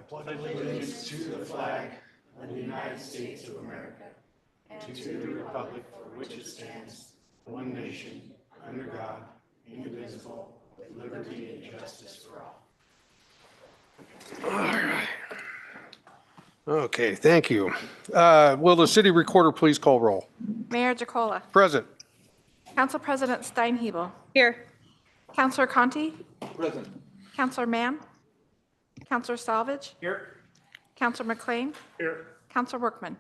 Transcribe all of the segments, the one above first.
pledge allegiance to the flag of the United States of America and to the republic for which it stands, one nation, under God, indivisible, with liberty and justice for all. All right. Okay, thank you. Will the city recorder please call roll? Mayor Jacola. Present. Council President Steinhebel. Here. Councilor Conti. Present. Councilor Mann. Councilor Salvage. Here. Councilor McLean. Here. Councilor Workman.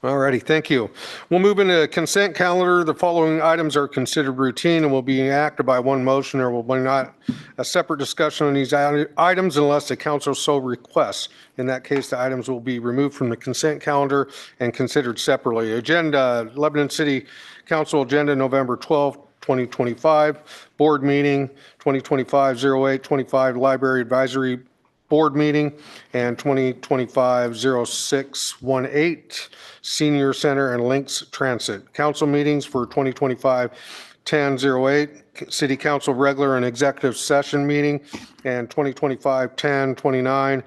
All righty, thank you. We'll move into consent calendar. The following items are considered routine and will be acted by one motion. There will be not a separate discussion on these items unless the council so requests. In that case, the items will be removed from the consent calendar and considered separately. Agenda, Lebanon City Council Agenda, November 12, 2025. Board meeting, 2025-08-25, Library Advisory Board meeting, and 2025-06-18, Senior Center and Links Transit. Council meetings for 2025-10-08, City Council regular and executive session meeting, and 2025-10-29,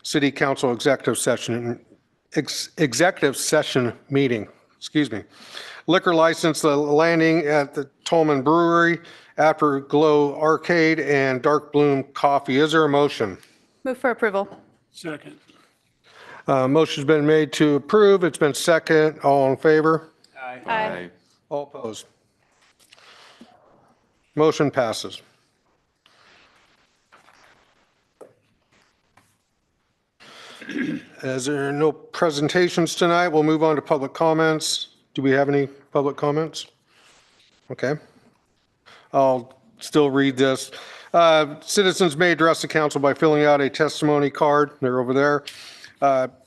City Council executive session meeting. Excuse me. Liquor license, the landing at the Tolman Brewery, Afterglow Arcade, and Dark Bloom Coffee. Is there a motion? Move for approval. Second. Motion's been made to approve. It's been second. All in favor? Aye. All opposed? Motion passes. As there are no presentations tonight, we'll move on to public comments. Do we have any public comments? Okay. I'll still read this. Citizens may address the council by filling out a testimony card. They're over there.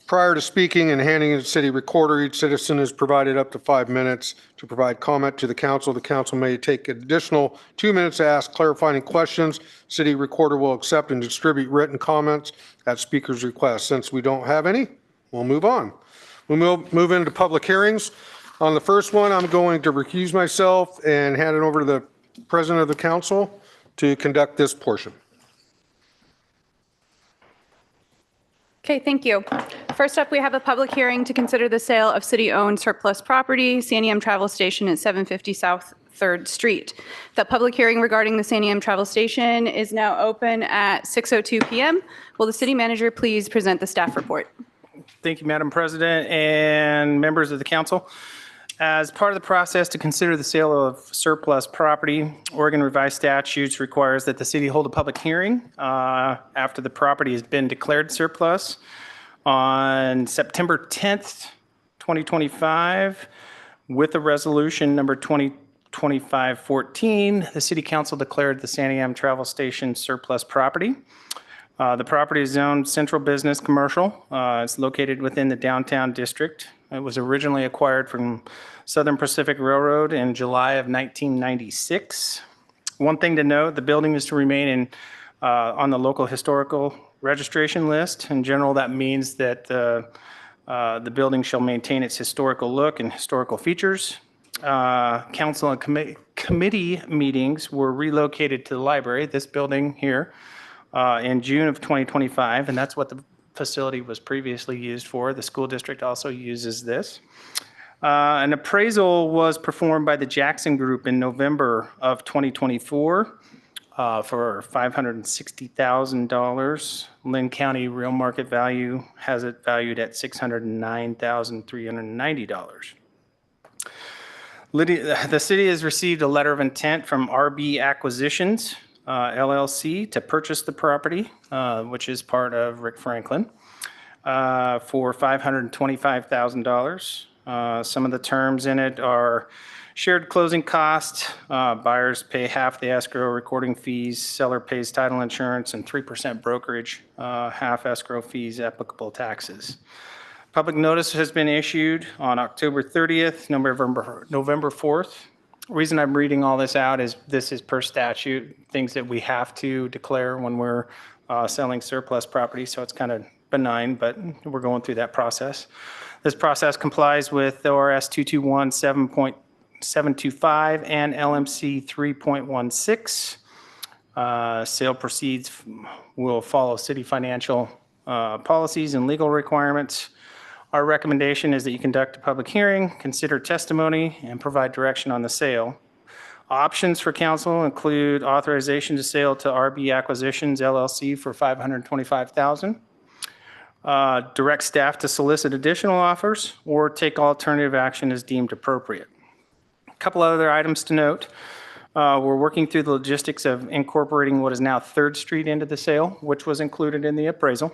Prior to speaking and handing it to the city recorder, each citizen is provided up to 5 minutes to provide comment to the council. The council may take additional 2 minutes to ask clarifying questions. City recorder will accept and distribute written comments at speaker's request. Since we don't have any, we'll move on. We'll move into public hearings. On the first one, I'm going to recuse myself and hand it over to the president of the council to conduct this portion. Okay, thank you. First up, we have a public hearing to consider the sale of city-owned surplus property, Santiam Travel Station at 750 South 3rd Street. The public hearing regarding the Santiam Travel Station is now open at 6:02 p.m. Will the city manager please present the staff report? Thank you, Madam President and members of the council. As part of the process to consider the sale of surplus property, Oregon Revised Statutes requires that the city hold a public hearing after the property has been declared surplus. On September 10th, 2025, with a resolution number 2025-14, the City Council declared the Santiam Travel Station surplus property. The property is zoned central business commercial. It's located within the downtown district. It was originally acquired from Southern Pacific Railroad in July of 1996. One thing to note, the building is to remain on the local historical registration list. In general, that means that the building shall maintain its historical look and historical features. Council and committee meetings were relocated to the library, this building here, in June of 2025, and that's what the facility was previously used for. The school district also uses this. An appraisal was performed by the Jackson Group in November of 2024 for $560,000. Lynn County real market value has it valued at $609,390. The city has received a letter of intent from RB Acquisitions, LLC, to purchase the property, which is part of Rick Franklin, for $525,000. Some of the terms in it are shared closing costs. Buyers pay half the escrow recording fees, seller pays title insurance, and 3% brokerage, half escrow fees, applicable taxes. Public notice has been issued on October 30th, November 4th. Reason I'm reading all this out is this is per statute, things that we have to declare when we're selling surplus property, so it's kind of benign, but we're going through that process. This process complies with ORS 221-7.725 and LMC 3.16. Sale proceeds will follow city financial policies and legal requirements. Our recommendation is that you conduct a public hearing, consider testimony, and provide direction on the sale. Options for council include authorization to sale to RB Acquisitions LLC for $525,000. Direct staff to solicit additional offers or take alternative action as deemed appropriate. A couple other items to note. We're working through the logistics of incorporating what is now 3rd Street into the sale, which was included in the appraisal.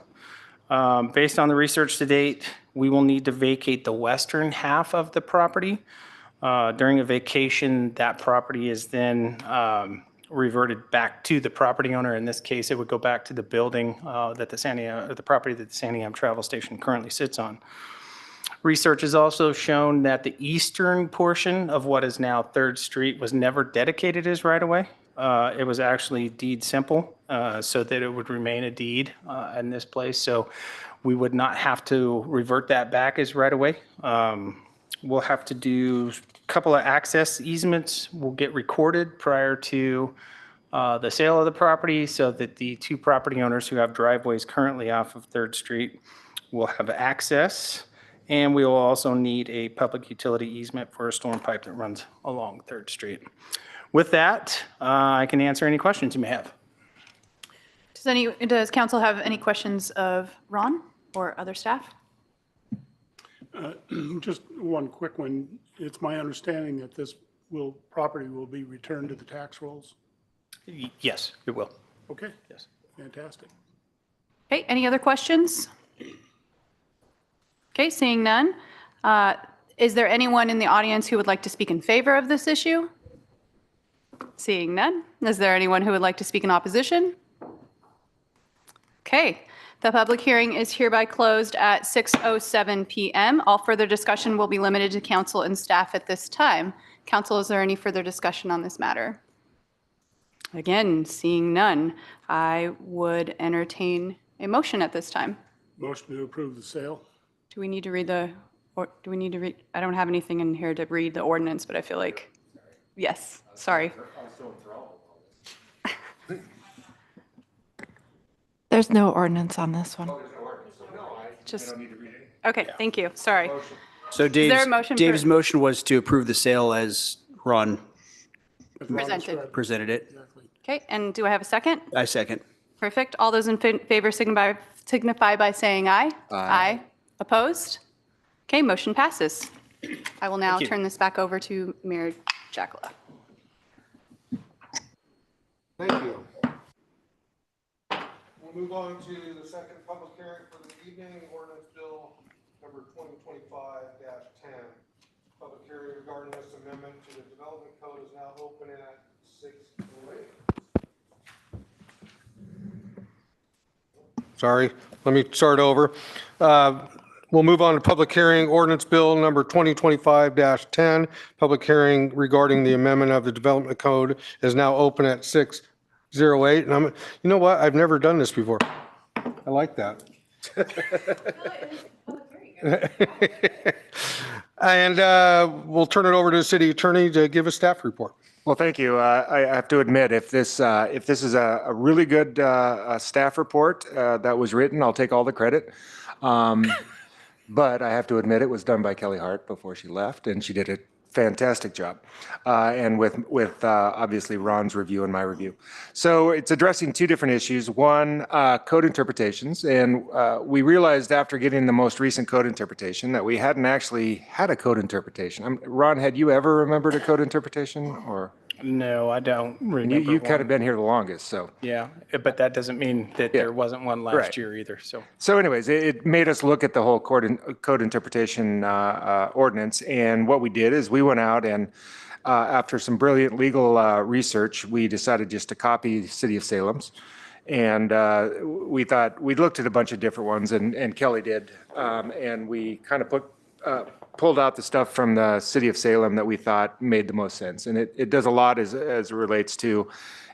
Based on the research to date, we will need to vacate the western half of the property. During a vacation, that property is then reverted back to the property owner. In this case, it would go back to the building that the property that the Santiam Travel Station currently sits on. Research has also shown that the eastern portion of what is now 3rd Street was never dedicated as right-of-way. It was actually deed simple, so that it would remain a deed in this place. So we would not have to revert that back as right-of-way. We'll have to do a couple of access easements will get recorded prior to the sale of the property so that the 2 property owners who have driveways currently off of 3rd Street will have access. And we will also need a public utility easement for a storm pipe that runs along 3rd Street. With that, I can answer any questions you may have. Does council have any questions of Ron or other staff? Just one quick one. It's my understanding that this property will be returned to the tax rolls. Yes, it will. Okay, Yes. fantastic. Okay, any other questions? Okay, seeing none. Is there anyone in the audience who would like to speak in favor of this issue? Seeing none. Is there anyone who would like to speak in opposition? Okay, the public hearing is hereby closed at 6:07 PM. All further discussion will be limited to council and staff at this time. Council, is there any further discussion on this matter? Again, seeing none, I would entertain a motion at this time. Motion to approve the sale. Do we need to read I don't have anything in here to read the ordinance, but I feel like, yes, sorry. There's no ordinance on this one. Just, okay, thank you, sorry. So there a motion for- Dave's motion was to approve the sale as Ron Presented. presented it. Exactly. Okay, and do I have a second? I second. Perfect. All those in favor signify by saying aye. Aye. Opposed? Okay, motion passes. I will now you. turn this back over to Mayor Jackala. Thank you. We'll move on to the second public hearing for the evening, ordinance bill number 2025-10. Public hearing regarding this amendment to the development code is now open at 6:08. Sorry, let me start over. We'll move on to public hearing, ordinance bill number 2025-10. Public hearing regarding the amendment of the development code is now open at 6:08. And you know what? I've never done this before. I like that. And we'll turn it over to the city attorney to give a staff report. Well, thank you. I have to admit, if this is a really good staff report that was written, I'll take all the credit. But I have to admit, it was done by Kelly Hart before she left, and she did a fantastic job. And with obviously Ron's review and my review. So it's addressing 2 different issues. One, code interpretations. And we realized after getting the most recent code interpretation that we hadn't actually had a code interpretation. Ron, had you ever remembered a code interpretation, or? No, I don't remember. You kind of one. been here the longest, so. Yeah, but that doesn't mean that there wasn't one last Right. year either, so. So anyways, it made us look at the whole code interpretation ordinance. And what we did is we went out and after some brilliant legal research, we decided just to copy City of Salem's. And we thought, we looked at a bunch of different ones, and Kelly did. And we kind of pulled out the stuff from the City of Salem that we thought made the most sense. And it does a lot as it relates to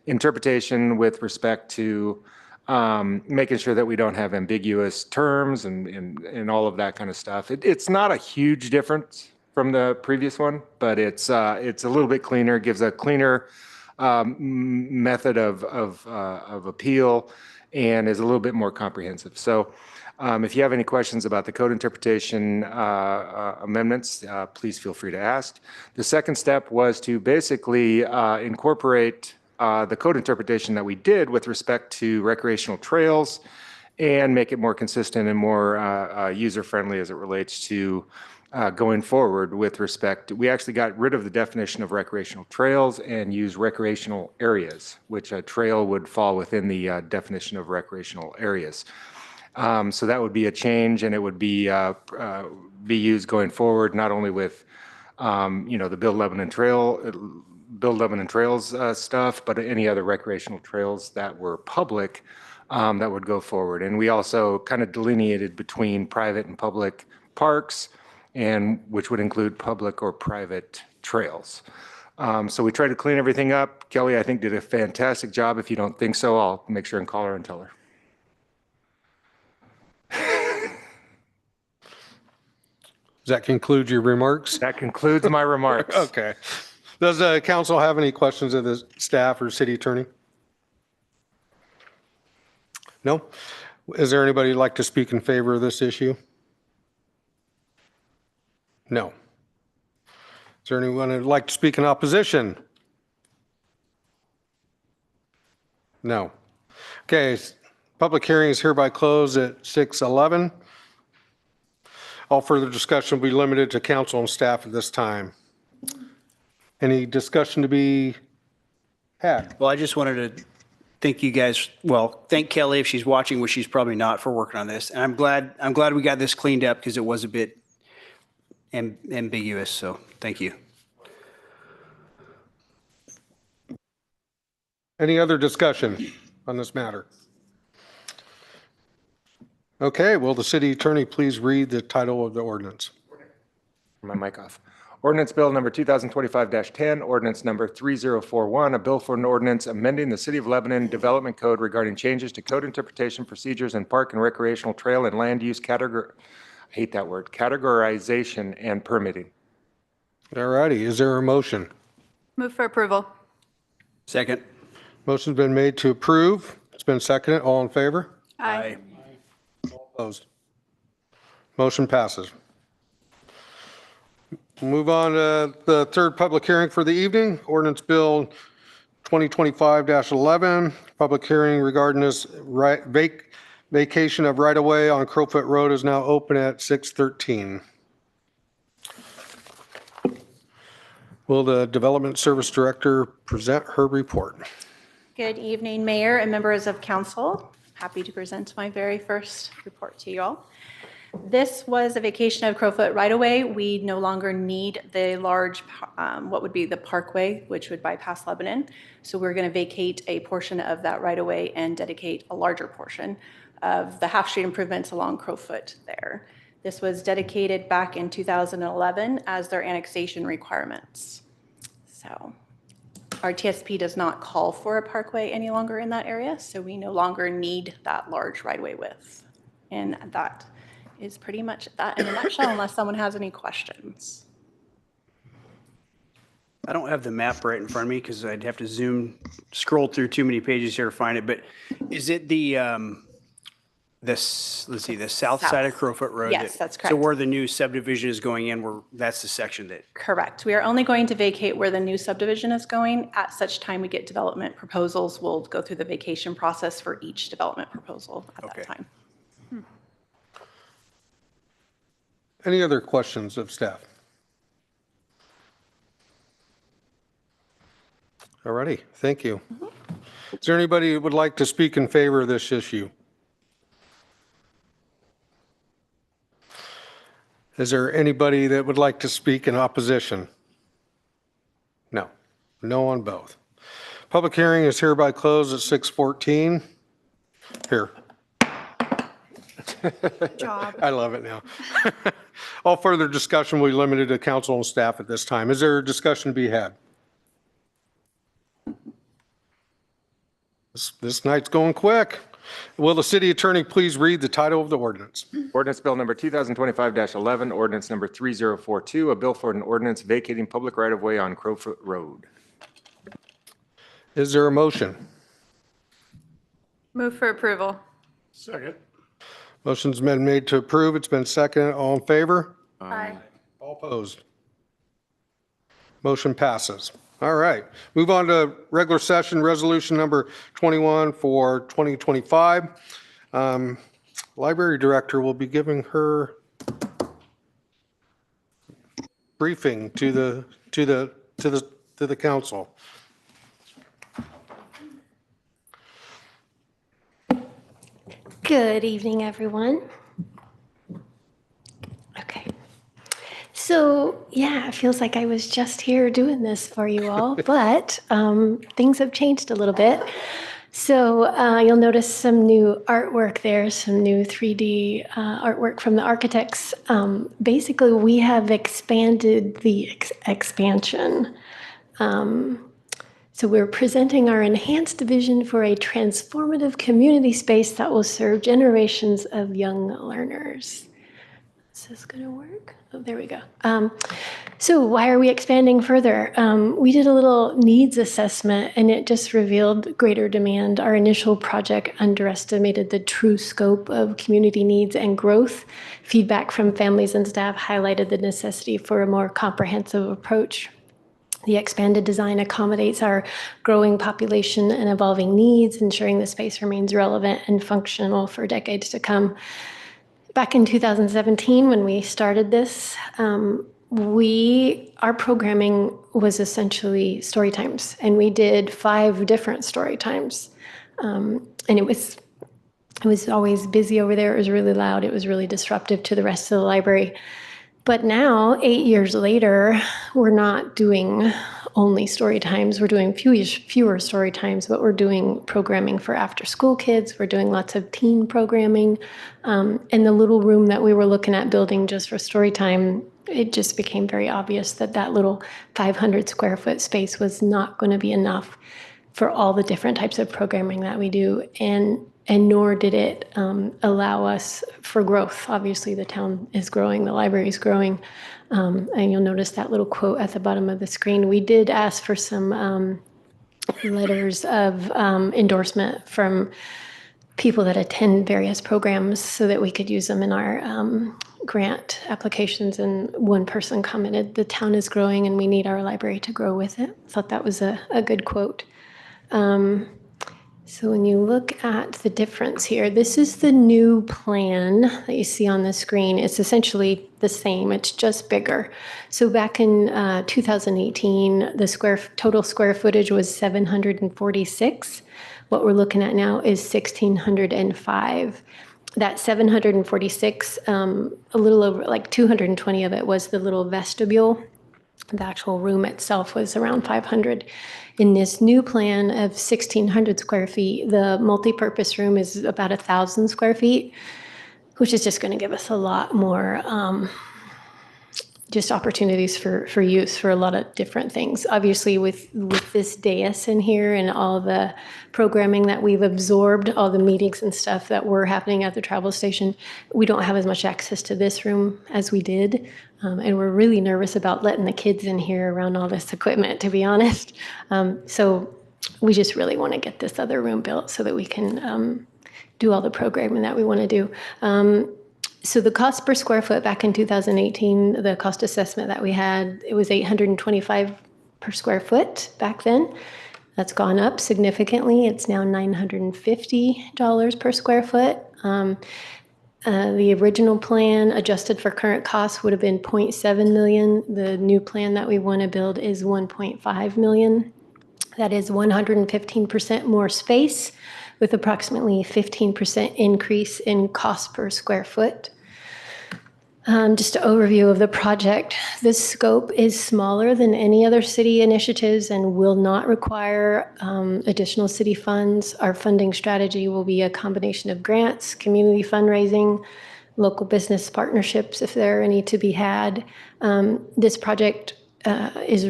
interpretation with respect to making sure that we don't have ambiguous terms and all of that kind of stuff. It's not a huge difference from the previous one, but it's a little bit cleaner, gives a cleaner method of appeal and is a little bit more comprehensive. So if you have any questions about the code interpretation amendments, please feel free to ask. The second step was to basically incorporate the code interpretation that we did with respect to recreational trails and make it more consistent and more user-friendly as it relates to going forward with respect. We actually got rid of the definition of recreational trails and used recreational areas, which a trail would fall within the definition of recreational areas. So that would be a change, and it would be used going forward, not only with the Build Lebanon Trails stuff, but any other recreational trails that were public that would go forward. And we also kind of delineated between private and public parks, and which would include public or private trails. So we tried to clean everything up. Kelly, I think, did a fantastic job. If you don't think so, I'll make sure and call her and tell her. Does that conclude your remarks? That concludes my remarks. Okay. Does the council have any questions of the staff or city attorney? No? Is there anybody who'd like to speak in favor of this issue? No. Is there anyone who'd like to speak in opposition? No. Okay, public hearing is hereby closed at 6:11. All further discussion will be limited to council and staff at this time. Any discussion to be had? Well, I just wanted to thank you guys, thank Kelly if she's watching, which she's probably not, for working on this. And I'm glad we got this cleaned up because it was a bit ambiguous, so thank you. Any other discussion on this matter? Okay, will the city attorney please read the title of the ordinance? My mic off. Ordinance Bill number 2025-10, ordinance number 3041, a bill for an ordinance amending the City of Lebanon Development Code regarding changes to code interpretation procedures and park and recreational trail and land use categorization and permitting. All righty, is there a motion? Move for approval. Second. Motion's been made to approve. It's been seconded. All in favor? Aye. Opposed? Motion passes. We'll move on to the third public hearing for the evening, Ordinance Bill 2025-11, public hearing regarding this vacation of right-of-way on Crowfoot Road is now open at 6:13. Will the Development Service Director present her report? Good evening, Mayor and members of council. Happy to present my very first report to you all. This was a vacation of Crowfoot right-of-way. We no longer need the large, what would be the parkway, which would bypass Lebanon. So we're going to vacate a portion of that right-of-way and dedicate a larger portion of the half-street improvements along Crowfoot there. This was dedicated back in 2011 as their annexation requirements. So our TSP does not call for a parkway any longer in that area, so we no longer need that large right-of-way width. And that is pretty much that in a nutshell, unless someone has any questions. I don't have the map right in front of me because I'd have to scroll through too many pages here to find it, but is it the south side of Crowfoot Road? Yes, that's correct. So where the new subdivision is going in, that's the section that, Correct. We are only going to vacate where the new subdivision is going. At such time we get development proposals, we'll go through the vacation process for each development proposal at Okay. that time. Any other questions of staff? All righty, thank you. Is there anybody who would like to speak in favor of this issue? Is there anybody that would like to speak in opposition? No. No on both. Public hearing is hereby closed at 6:14. Here. Job. I love it now. All further discussion will be limited to council and staff at this time. Is there a discussion to be had? This night's going quick. Will the city attorney please read the title of the ordinance? Ordinance Bill number 2025-11, ordinance number 3042, a bill for an ordinance vacating public right-of-way on Crowfoot Road. Is there a motion? Move for approval. Second. Motion's been made to approve. It's been seconded. All in favor? Aye. All opposed? Motion passes. All right. Move on to regular session resolution number 21 for 2025. Library director will be giving her briefing to the council. Good evening, everyone. Okay. So, yeah, it feels like I was just here doing this for you all, but things have changed a little bit. So you'll notice some new artwork there, some new 3D artwork from the architects. Basically, we have expanded the expansion. So we're presenting our enhanced vision for a transformative community space that will serve generations of young learners. Is this going to work? Oh, there we go. So why are we expanding further? We did a little needs assessment and it just revealed greater demand. Our initial project underestimated the true scope of community needs and growth. Feedback from families and staff highlighted the necessity for a more comprehensive approach. The expanded design accommodates our growing population and evolving needs, ensuring the space remains relevant and functional for decades to come. Back in 2017, when we started this, our programming was essentially story times, and we did 5 different story times. And it was always busy over there. It was really loud. It was really disruptive to the rest of the library. But now, 8 years later, we're not doing only story times. We're doing fewer story times, but we're doing programming for after-school kids. We're doing lots of teen programming. And the little room that we were looking at building just for story time, it just became very obvious that that little 500 square foot space was not going to be enough for all the different types of programming that we do. And nor did it allow us for growth. Obviously, the town is growing, the library is growing, and you'll notice that little quote at the bottom of the screen. We did ask for some letters of endorsement from people that attend various programs so that we could use them in our grant applications, and one person commented, "The town is growing and we need our library to grow with it." I thought that was a good quote. So when you look at the difference here, this is the new plan that you see on the screen. It's essentially the same, it's just bigger. So back in 2018, the total square footage was 746. What we're looking at now is 1,605. That 746, a little over, like 220 of it was the little vestibule. The actual room itself was around 500. In this new plan of 1,600 square feet, the multipurpose room is about 1,000 square feet, which is just going to give us a lot more just opportunities for use for a lot of different things. Obviously, with this dais in here and all the programming that we've absorbed, all the meetings and stuff that were happening at the travel station, we don't have as much access to this room as we did. And we're really nervous about letting the kids in here around all this equipment, to be honest. So we just really want to get this other room built so that we can do all the programming that we want to do. So the cost per square foot back in 2018, the cost assessment that we had, it was $825 per square foot back then. That's gone up significantly. It's now $950 per square foot. The original plan, adjusted for current costs, would have been $0.7 million. The new plan that we want to build is $1.5 million. That is 115% more space, with approximately 15% increase in cost per square foot. Just an overview of the project. This scope is smaller than any other city initiatives and will not require additional city funds. Our funding strategy will be a combination of grants, community fundraising, local business partnerships if there are any to be had. This project is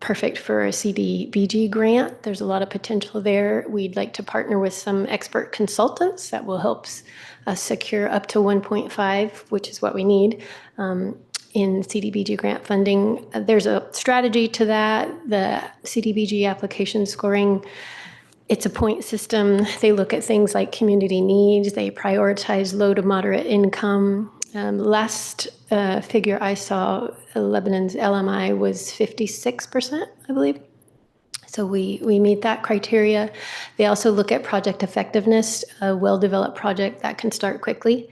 perfect for a CDBG grant. There's a lot of potential there. We'd like to partner with some expert consultants that will help us secure up to 1.5, which is what we need. in CDBG grant funding. There's a strategy to that. The CDBG application scoring, it's a point system. They look at things like community needs. They prioritize low to moderate income. Last figure I saw, Lebanon's LMI was 56%, I believe. So we meet that criteria. They also look at project effectiveness, a well-developed project that can start quickly.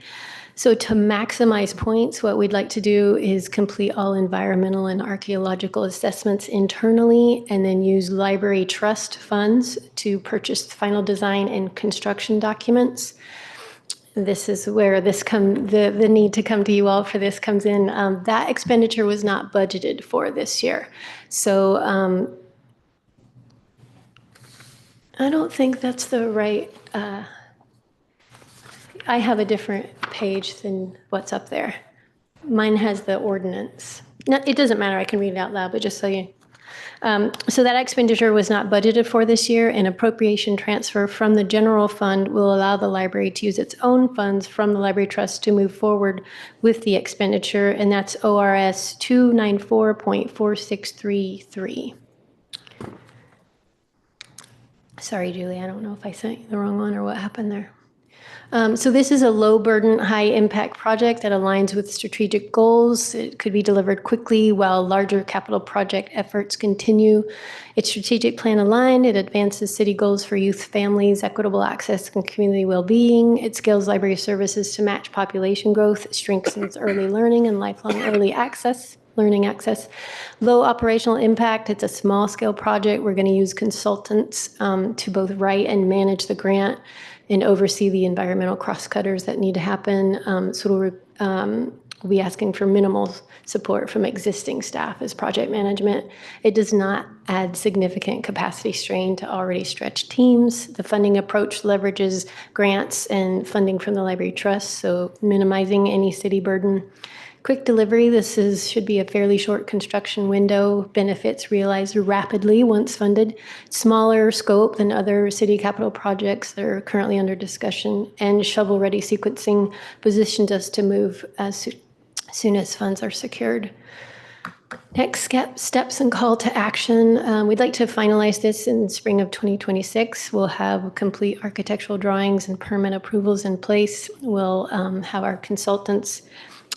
So to maximize points, what we'd like to do is complete all environmental and archaeological assessments internally, and then use library trust funds to purchase final design and construction documents. This is where the need to come to you all for this comes in. That expenditure was not budgeted for this year. So I don't think that's the right, I have a different page than what's up there. Mine has the ordinance. No, it doesn't matter, I can read it out loud, but just so you. So that expenditure was not budgeted for this year. An appropriation transfer from the general fund will allow the library to use its own funds from the library trust to move forward with the expenditure, and that's ORS 294.4633. Sorry, Julie, I don't know if I sent you the wrong one or what happened there. So this is a low burden, high impact project that aligns with strategic goals. It could be delivered quickly while larger capital project efforts continue. It's strategic plan aligned. It advances city goals for youth, families, equitable access, and community well-being. It scales library services to match population growth, strengthens early learning and lifelong learning access. Low operational impact. It's a small scale project. We're going to use consultants to both write and manage the grant and oversee the environmental cross-cutters that need to happen. So we'll be asking for minimal support from existing staff as project management. It does not add significant capacity strain to already stretched teams. The funding approach leverages grants and funding from the library trust, so minimizing any city burden. Quick delivery, should be a fairly short construction window. Benefits realized rapidly once funded. Smaller scope than other city capital projects that are currently under discussion. And shovel-ready sequencing positions us to move as soon as funds are secured. Next steps and call to action. We'd like to finalize this in spring of 2026. We'll have complete architectural drawings and permit approvals in place. We'll have our consultants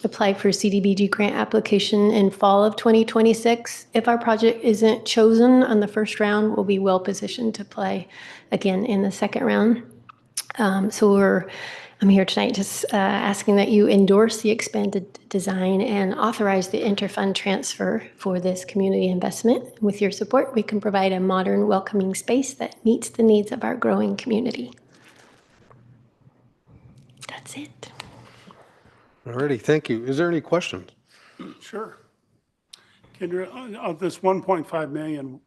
apply for CDBG grant application in fall of 2026. If our project isn't chosen on the first round, we'll be well positioned to play again in the second round. I'm here tonight just asking that you endorse the expanded design and authorize the interfund transfer for this community investment. With your support, we can provide a modern, welcoming space that meets the needs of our growing community. That's it. Alrighty, thank you. Is there any questions? Sure. Kendra, of this 1.5 million,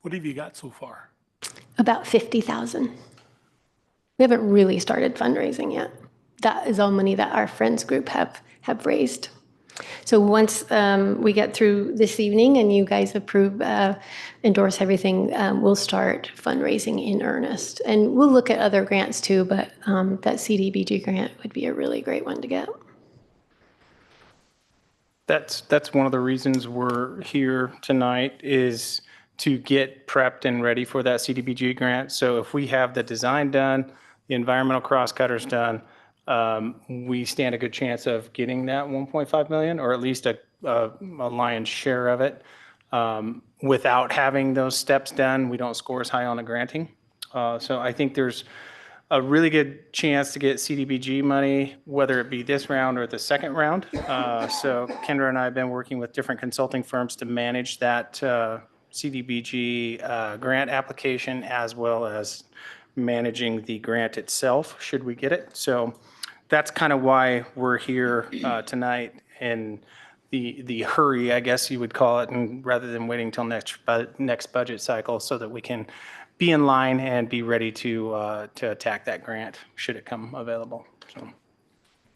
what have you got so far? About 50,000. We haven't really started fundraising yet. That is all money that our friends group have raised. So once we get through this evening and you guys approve, endorse everything, we'll start fundraising in earnest. And we'll look at other grants too, but that CDBG grant would be a really great one to get. That's one of the reasons we're here tonight, is to get prepped and ready for that CDBG grant. So if we have the design done, the environmental cross-cutters done, we stand a good chance of getting that 1.5 million, or at least a lion's share of it. Without having those steps done, we don't score as high on the granting. So I think there's a really good chance to get CDBG money, whether it be this round or the second round. So Kendra and I have been working with different consulting firms to manage that CDBG grant application, as well as managing the grant itself, should we get it. So that's kind of why we're here tonight, in the hurry, I guess you would call it, and rather than waiting till next budget cycle, so that we can be in line and be ready to attack that grant should it come available. So.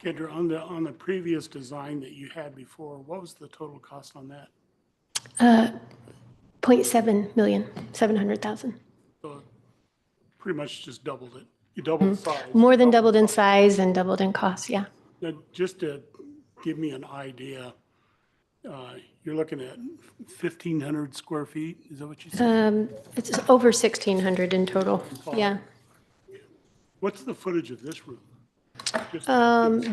Kendra, on the previous design that you had before, what was the total cost on that? 0.7 million, 700,000. So pretty much just doubled it. You doubled the size. More than doubled in size and doubled in cost, yeah. Now, just to give me an idea, you're looking at 1,500 square feet? Is that what you said? It's over 1,600 in total. Yeah. What's the footage of this room? Just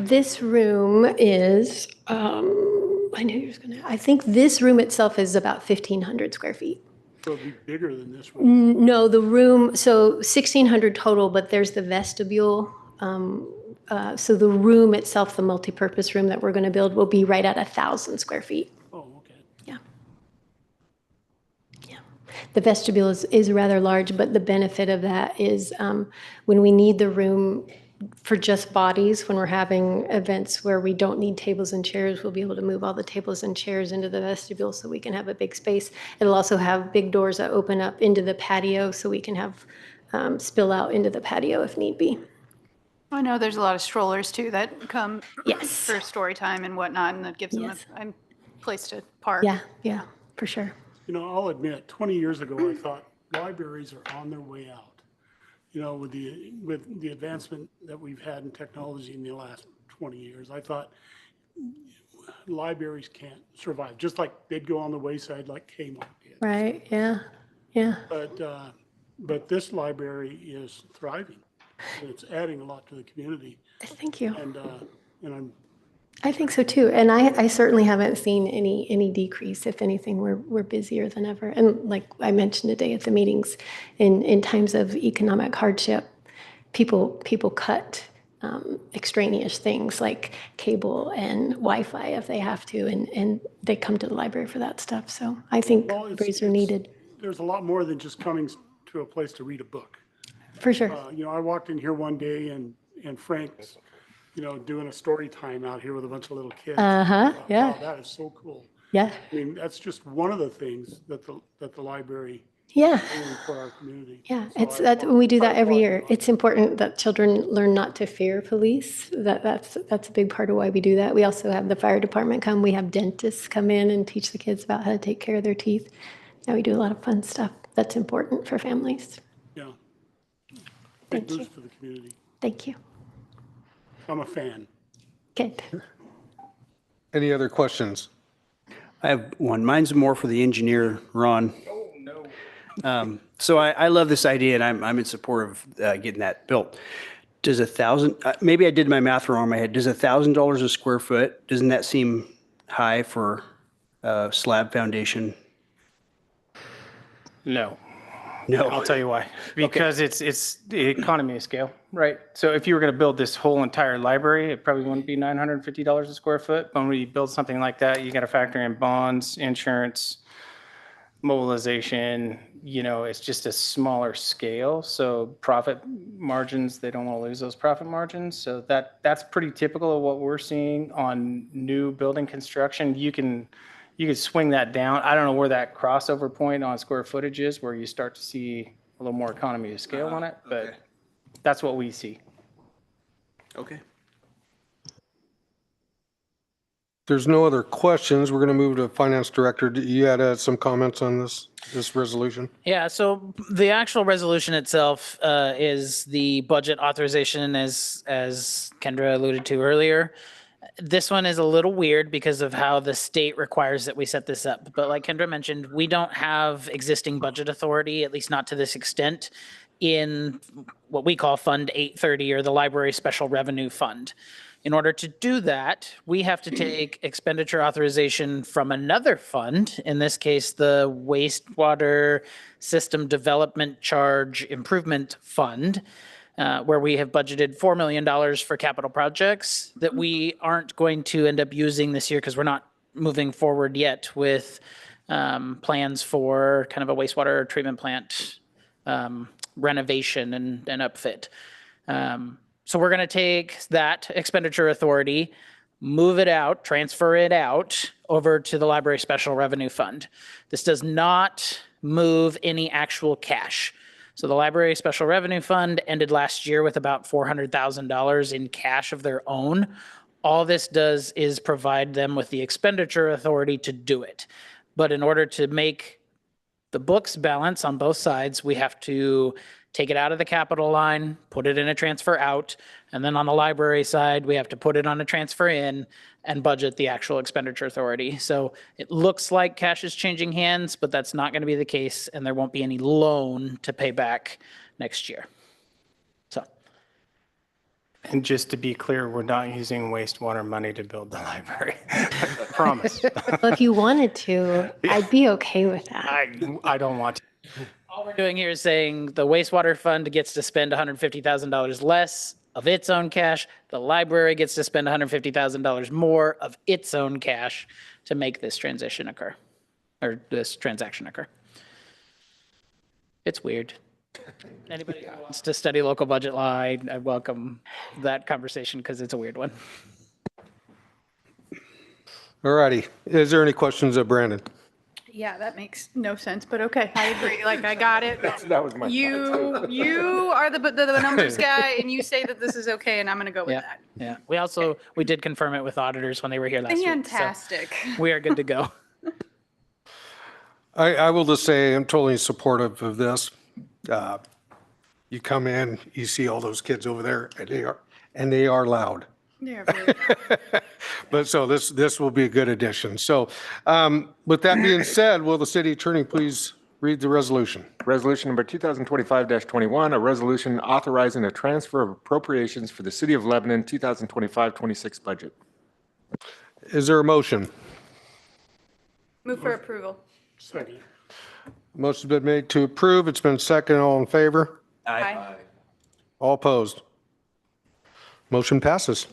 This room is, I knew you was gonna, I think this room itself is about 1,500 square feet. so it'd be bigger than this room. No, the room, so 1,600 total, but there's the vestibule. So the room itself, the multipurpose room that we're going to build will be right at 1,000 square feet. Oh, okay. Yeah. Yeah. The vestibule is rather large, but the benefit of that is when we need the room for just bodies, when we're having events where we don't need tables and chairs, we'll be able to move all the tables and chairs into the vestibule so we can have a big space. It'll also have big doors that open up into the patio so we can have spill out into the patio if need be. I know there's a lot of strollers too that come Yes. for story time and whatnot, and that gives them Yes. a place to park. Yeah, yeah, for sure. You know, I'll admit, 20 years ago, I thought libraries are on their way out. You know, with the advancement that we've had in technology in the last 20 years, I thought libraries can't survive, just like they'd go on the wayside like Kmart did. Right, yeah, yeah. But this library is thriving. It's adding a lot to the community, Thank you. and I'm I think so too. And I certainly haven't seen any decrease. If anything, we're busier than ever. And like I mentioned today at the meetings, in times of economic hardship, people cut extraneous things like cable and Wi-Fi if they have to, and they come to the library for that stuff. So I think libraries are needed. There's a lot more than just coming to a place to read a book. For sure. You know, I walked in here one day and Frank's, you know, doing a story time out here with a bunch of little kids. Yeah. Wow, that is so cool. Yeah. I mean, that's just one of the things that the library Yeah. is doing for our community. Yeah, So it's I that applaud- we do that I every applaud year. you on It's important that children learn not to fear police. That's a big part of why we do that. We also have the fire department come. We have dentists come in and teach the kids about how to take care of their teeth. Yeah, we do a lot of fun stuff that's important for families. Yeah. Big Thank you. boost for the community. Thank you. I'm a fan. Good. Any other questions? I have one. Mine's more for the engineer, Ron. Oh, no. So I love this idea, and I'm in support of getting that built. Does 1,000, maybe I did my math wrong in my head. Does $1,000 a square foot, doesn't that seem high for a slab foundation? No. No. I'll tell you why. Because it's the economy of scale, right? So if you were going to build this whole entire library, it probably wouldn't be $950 a square foot. But when you build something like that, you got to factor in bonds, insurance, mobilization. You know, it's just a smaller scale. So profit margins, they don't want to lose those profit margins. So that's pretty typical of what we're seeing on new building construction. You can swing that down. I don't know where that crossover point on square footage is, where you start to see a little more economy of scale on it, but that's what we see. Okay. There's no other questions. We're going to move to Finance Director. You had some comments on this resolution? Yeah, so the actual resolution itself is the budget authorization, as Kendra alluded to earlier. This one is a little weird because of how the state requires that we set this up. But like Kendra mentioned, we don't have existing budget authority, at least not to this extent, in what we call Fund 830 or the Library Special Revenue Fund. In order to do that, we have to take expenditure authorization from another fund, in this case, the Wastewater System Development Charge Improvement Fund, where we have budgeted $4 million for capital projects that we aren't going to end up using this year because we're not moving forward yet with plans for kind of a wastewater treatment plant renovation and upfit. So we're going to take that expenditure authority, move it out, transfer it out over to the Library Special Revenue Fund. This does not move any actual cash. So the Library Special Revenue Fund ended last year with about $400,000 in cash of their own. All this does is provide them with the expenditure authority to do it. But in order to make the books balance on both sides, we have to take it out of the capital line, put it in a transfer out, and then on the library side, we have to put it on a transfer in and budget the actual expenditure authority. So it looks like cash is changing hands, but that's not going to be the case, and there won't be any loan to pay back next year. So And just to be clear, we're not using wastewater money to build the library. Promise. Well, if you wanted to, I'd be okay with that. I don't want to. all we're doing here is saying the wastewater fund gets to spend $150,000 less of its own cash. The library gets to spend $150,000 more of its own cash to make this transition occur, or this transaction occur. It's weird. Anybody who wants to study local budget law, I welcome that conversation because it's a weird one. All righty. Is there any questions of Brandon? Yeah, that makes no sense, but okay, I agree. Like, I got it. That was my. You are the numbers guy, and you say that this is okay, and I'm gonna go with that. Yeah. We did confirm it with auditors when they were here last week. so Fantastic. We are good to go. I will just say I'm totally supportive of this. You come in, you see all those kids over there, and they are loud. Yeah, really. But so this will be a good addition. So with that being said, will the city attorney please read the resolution? Resolution number 2025-21, a resolution authorizing a transfer of appropriations for the City of Lebanon 2025-26 budget. Is there a motion? Move for approval. Second. Motion's been made to approve. It's been seconded. All in favor? Aye. All opposed? Motion passes.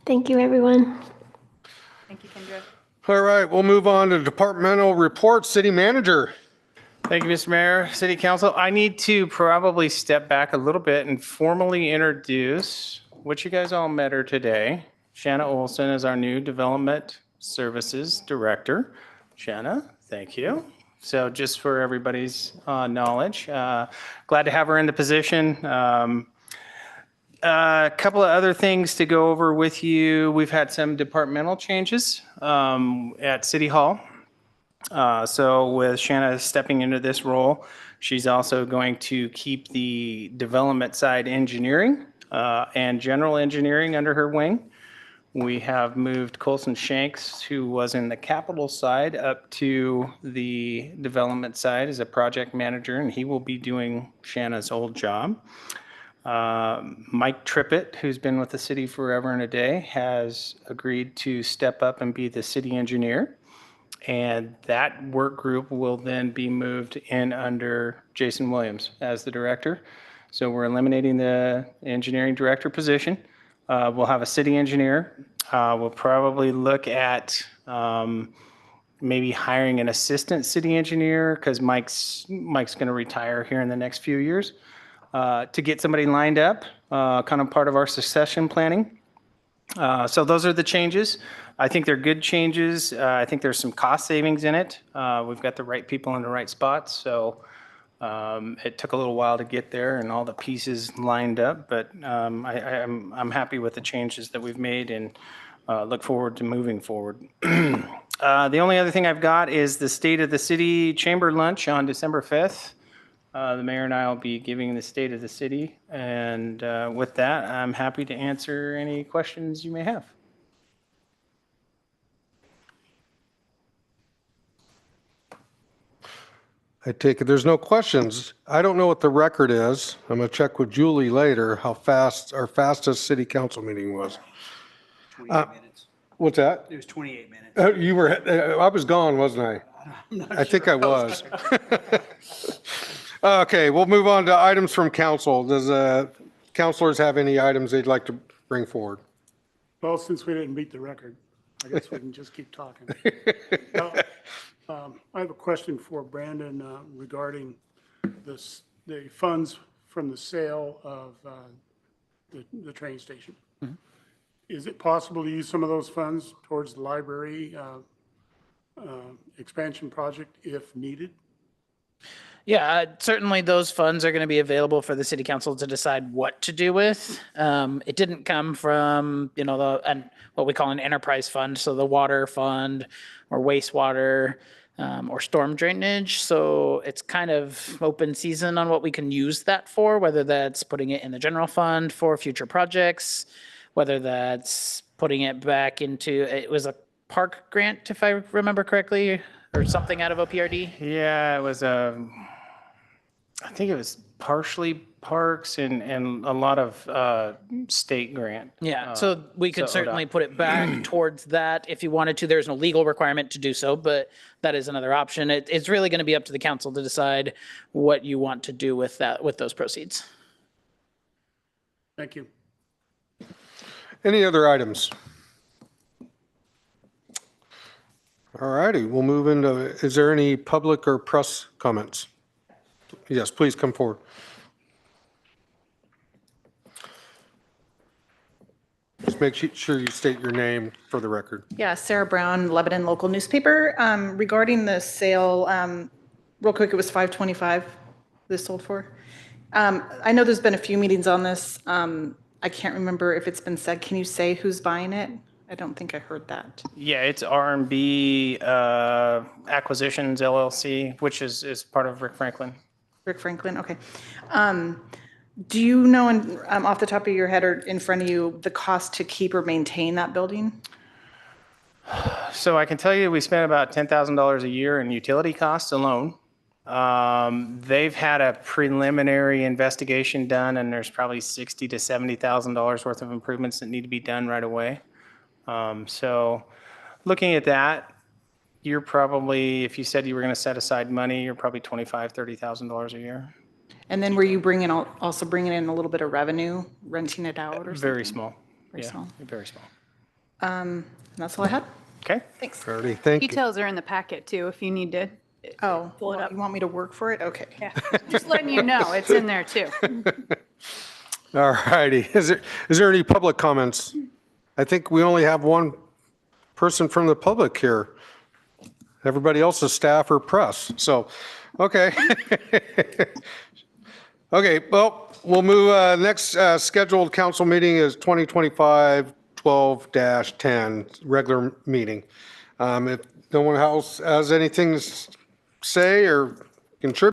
Thank you, everyone. Thank you, Kendra. All right, we'll move on to departmental reports. City manager. Thank you, Mr. Mayor, City Council. I need to probably step back a little bit and formally introduce what you guys all met her today. Shanna Olson is our new Development Services Director. Shanna, thank you. So just for everybody's knowledge, glad to have her in the position. A couple of other things to go over with you. We've had some departmental changes at City Hall. So with Shanna stepping into this role, she's also going to keep the development side engineering and general engineering under her wing. We have moved Colson Shanks, who was in the capital side, up to the development side as a project manager, and he will be doing Shanna's old job. Mike Trippett, who's been with the city forever and a day, has agreed to step up and be the city engineer. And that work group will then be moved in under Jason Williams as the director. So we're eliminating the engineering director position. We'll have a city engineer. We'll probably look at maybe hiring an assistant city engineer because Mike's going to retire here in the next few years. To get somebody lined up, kind of part of our succession planning. So those are the changes. I think they're good changes. I think there's some cost savings in it. We've got the right people in the right spots. So it took a little while to get there and all the pieces lined up, but I'm happy with the changes that we've made and look forward to moving forward. The only other thing I've got is the State of the City Chamber Lunch on December 5th. The mayor and I will be giving the state of the city. And with that, I'm happy to answer any questions you may have. I take it there's no questions. I don't know what the record is. I'm going to check with Julie later how fast our fastest city council meeting was. 28 minutes. What's that? It was 28 minutes. You were, I was gone, wasn't I? I think I was. Okay, we'll move on to items from council. Does councilors have any items they'd like to bring forward? Well, since we didn't beat the record, I guess we can just keep talking. Now, I have a question for Brandon regarding the funds from the sale of the train station. Mm-hmm. Is it possible to use some of those funds towards the library expansion project if needed? Yeah, certainly those funds are going to be available for the city council to decide what to do with. It didn't come from, what we call an enterprise fund, so the water fund or wastewater. or storm drainage. So it's kind of open season on what we can use that for, whether that's putting it in the general fund for future projects, whether that's putting it back into, it was a park grant, if I remember correctly, or something out of OPRD. Yeah, it was I think it was partially parks and a lot of state grant. Yeah, so we could so certainly ODOT. put it back towards that if you wanted to. There's no legal requirement to do so, but that is another option. It's really going to be up to the council to decide what you want to do with that, with those proceeds. Thank you. Any other items? All righty, we'll move into, is there any public or press comments? Yes, please come forward. Just make sure you state your name for the record. Yeah, Sarah Brown, Lebanon local newspaper. Regarding the sale, real quick, it was $525 this sold for. I know there's been a few meetings on this. I can't remember if it's been said. Can you say who's buying it? I don't think I heard that. Yeah, it's R&B Acquisitions LLC, which is part of Rick Franklin. Rick Franklin, okay. Do you know off the top of your head or in front of you, the cost to keep or maintain that building? So I can tell you we spent about $10,000 a year in utility costs alone. They've had a preliminary investigation done, and there's probably $60,000 to $70,000 worth of improvements that need to be done right away. So looking at that, you're probably, if you said you were going to set aside money, you're probably $25,000, $30,000 a year. And then were you also bringing in a little bit of revenue, renting it out or something? Very small. Very Yeah, small. very small. And that's all I had. Okay. Thanks. Alrighty, thank you. Details are in the packet too, if you need to. Oh, Pull it well, up. you want me to work for it? Okay. Yeah, just letting you know, it's in there too. All righty, is there any public comments? I think we only have one person from the public here. Everybody else is staff or press, so, okay. Okay, well, we'll move, next scheduled council meeting is 2025-12-10, regular meeting. If no one else has anything to say or contribute,